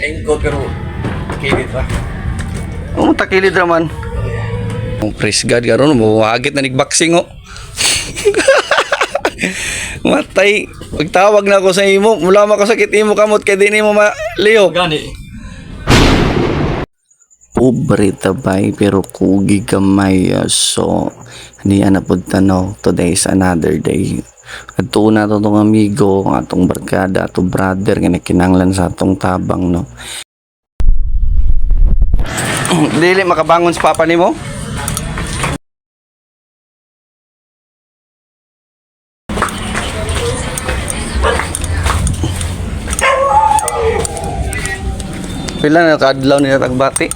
Engko pero kilit ra. Takilid raman. Ang praise God karon mo hagit na nigboxing oh. Matay. Pagtawag na ako sa imo, mula makasakit imo kamot kay dinhi mo maliyo. Gani. Pobre tabay pero kugi gamay so niya na pud tanaw. Today is another day. Adto na to tong amigo, atong barkada, atong brother nga kinanglan sa atong tabang no. Dili makabangon sa papa nimo? Pila na kaadlaw nila tagbati?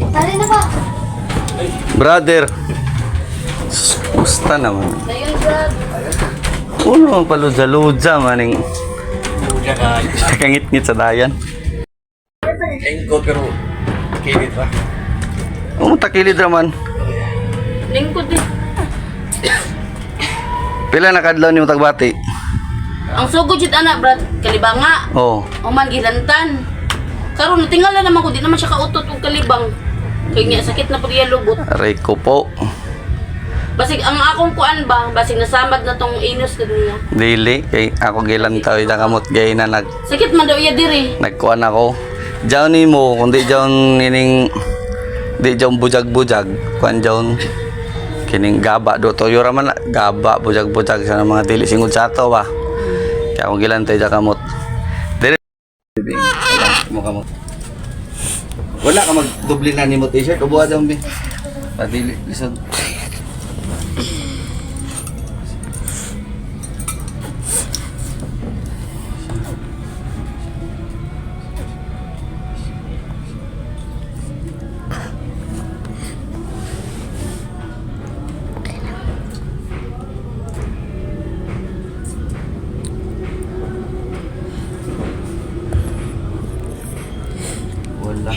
Tari na po. Brother. Gusta naman. Ayun, Brad. Uno paludza-ludza maning Gani. kangit-ngit sa dayan. Engko pero kilit ra. Takilid raman. Lingkod din. Pila na kadlaw nimo tagbati? Ang sugod jud anak, Brad, kalibanga. Oh. O man gilantan. Karon natingal na naman ko, di naman siya kautot og kalibang. Kay nga sakit na pud iya lubot. Aray ko po. Basig ang akong kuan ba, basig nasamad na tong inos kad niya. Dili kay ako gilantaw ida kamot gay na Sakit man daw iya diri. nagkuan ako. Diyaw nimo kundi diyaw nining di diyaw bujag-bujag kuan diyaw kining gaba do toyo ra man na, gaba bujag-bujag sa mga dili singod sa ato ba. Kaya ako gilantay ida kamot. Dili mo kamot. Wala ka magdubli na nimo t-shirt ubuha daw bi. Padili lisod. Wala.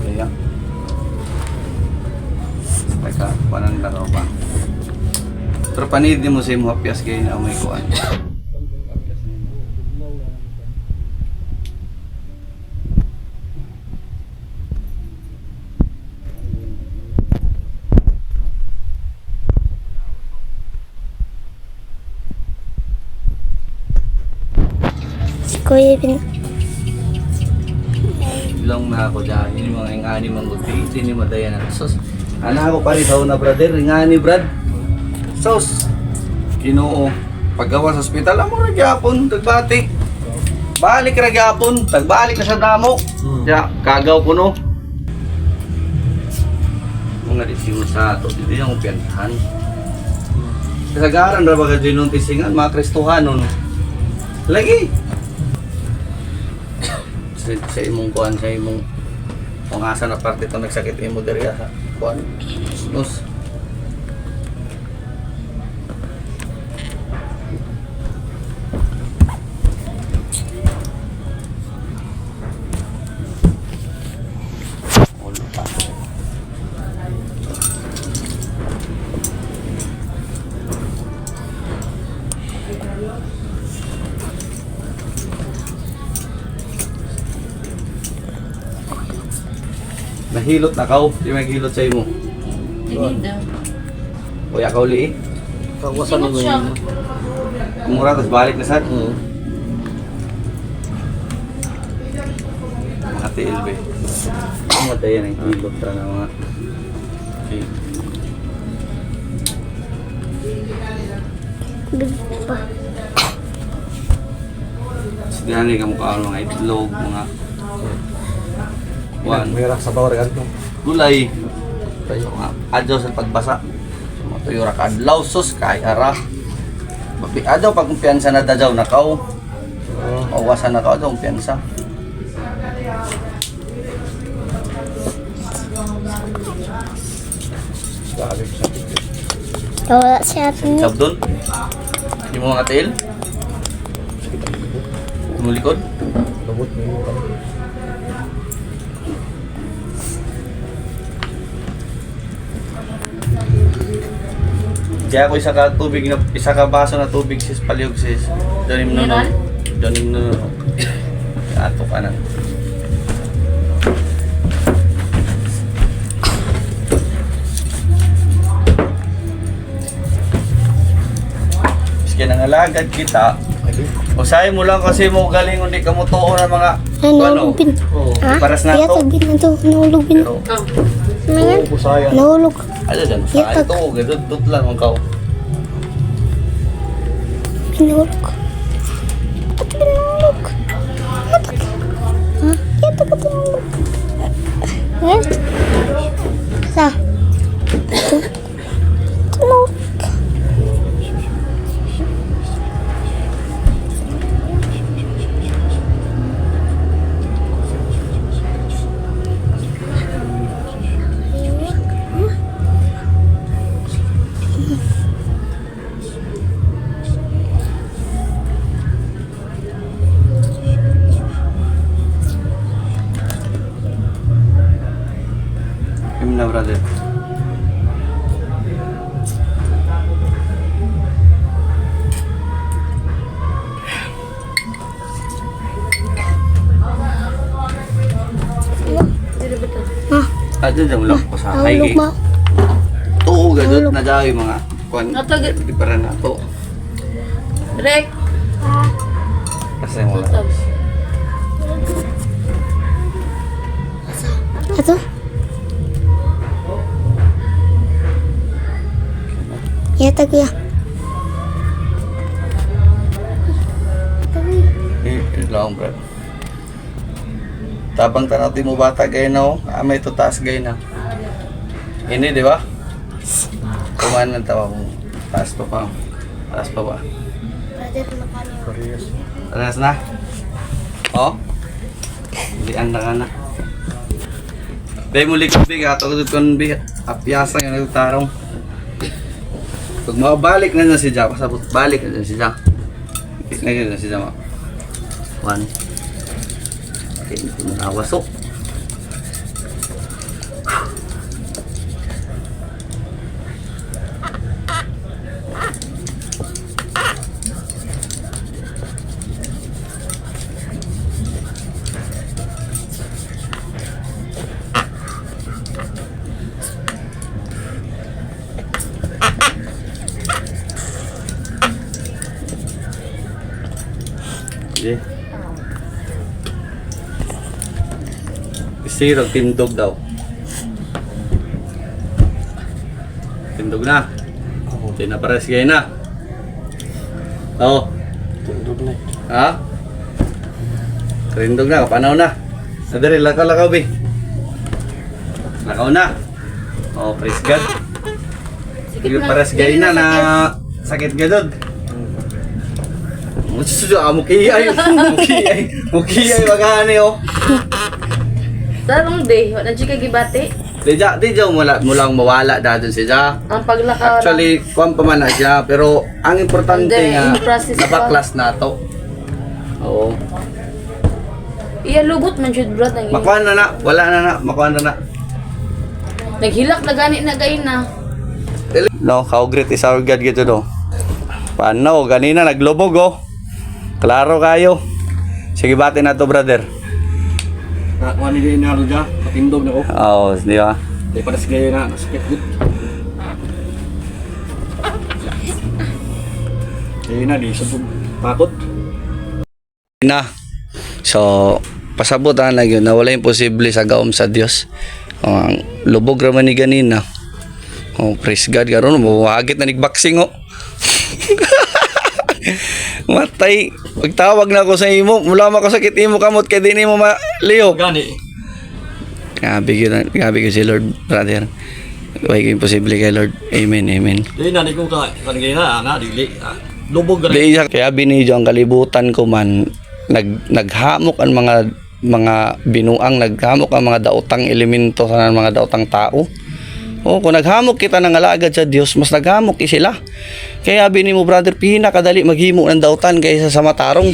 Kaya teka, panang laro pa. Pero panid mo sa imo hapyas kay na may kuan. Si Kuya Bin. Long na ako dyan, ini mga ingani mangguti, ini madaya na. Sos, ana ako pari daw na brother, ingani brad. Sos, Ginoo, paggawa sa ospital, amo ra gyapon tagbati. Balik ra gyapon, tagbalik na sa damo. Ya, kagaw ko no. Mga disimo sa ato, hindi yung piyantahan. Kasagaran ra baga dinong tisingan, mga Kristohanon. Lagi. Sa imong kuan, sa imong kung asa na parte ito nagsakit imo diri sa kuan. Nos. Nahilot na kao. Di maghilot sa imo. Hindi daw. Kuya ka uli eh. Kawasan Simot siya. Mura, tapos balik na sad. Mga TLB. Matay yan ang hilot na mga. Okay. Pa. Sigani ka mukha mga itlog, mga kuwan. Mayroon sa bawar yan. Gulay. Tayo nga. Adyaw sa pagbasa. Matuyura ka adlaw sus kay ara. Adyaw pag kumpiyansa na dadyaw na kao. Mawasan na kao adyaw kumpiyansa. Wala siya atin. Sabdon. Di mo mga tail. Mulikod. Lubot mo yung kami. Kaya ako isa ka baso na tubig sis paliog sis. Danim na no. Mineral? Danim na no. Ato ka na. Sige nang alagad kita. Usahay mo lang kasi mo galing hindi ka mo tuo ng mga Ay, nahulog bin. Ha? paras na Iya, to. tagbin na to. Nahulog bin. Pero Ah. Ano yan? Kusaya. Nahulog. ano dyan? Sa Yatag. ito, gadot lang ang kao. Binulog. Ba't binulog? Matak. Ha? Ito ka binulog. Yan. Sa? Ito. Binulog. Kim na brother. Ha? Ato dyan lang ko sa Nahulog highgate. ba? Oo, gadot na dahil mga kwan. Natag- Di pa rin na to. Rek. Kasi wala. Ito? Yatag ya. Lang bro. Tabang tanaw ti mo bata gay na oh. May to taas gay na. Ini di ba? Kumanan tawa mo. Taas pa pa. Taas pa ba? Parehas. Taas na. Oh. Lian na ka na. Bay mo likod big ato kon bi apyasa nga nagtarong. Pag mabalik na si Jack, pasabot balik na si Jack. Ngayon na si Jack. One. Okay, ito na awasok. Okay. Isirog, tindog daw. Tindog na. Okay na pares kayo na. Oo. Tundog na. Ha? Tindog na, kapanaw na. Nadari, lakaw-lakaw, be. Lakaw na. Oh, praise God. Sige, pares kayo na sakit gadod. Mukiyay. Mukiyay, magani, oh. Darong day, wala siya kagibati. Di jaw mulang mawala dadun siya. Ang paglakaw. Actually, kuwan pa man na siya, pero ang importante Hindi, nga, in process pa. nabaklas na to. Oo. Iya lugot man jud brad nang. Makuha na na, wala na na, makuha na na. Naghilak na gani na gay na. No, how great is our God gito do. Paano, ganina naglubog oh. Klaro kayo. Sige bati na to brother. Kuha ni din na dyan. Patindog na ko. Oo, di ba? Di pa nasigay na. Nasakit good. Di na. Di sabog. Takot. Na. So, pasabot na yun na wala imposible sa gaom sa Dios. Ang lubog raman ni ganina. Oh, praise God karon mo wagit na nigboxing oh. Matay. Pagtawag na ako sa imo, mula makasakit imo kamot kay dinhi mo malihok. Gani. Grabe ko si Lord, brother. Way ko imposible kay Lord. Amen, amen. Di na. Di ko ka. Kanigay na. Dili. Lubog ka Di siya kaya binidyo ang kalibutan ko man naghamok ang mga binuang, naghamok ang mga daotang elemento sa mga daotang tao. Oh, kung naghamok kita ng alagad sa Dios, mas naghamok sila. Kaya bini mo brother, pinakadali maghimo ng dautan kaysa sa matarong.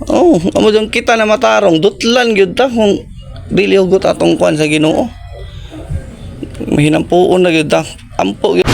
Oh, amo dong kita na matarong, dutlan gyud ta kung dili hugot atong kwan sa Ginoo. Mahinampuon na gyud ta. Ampo gyud.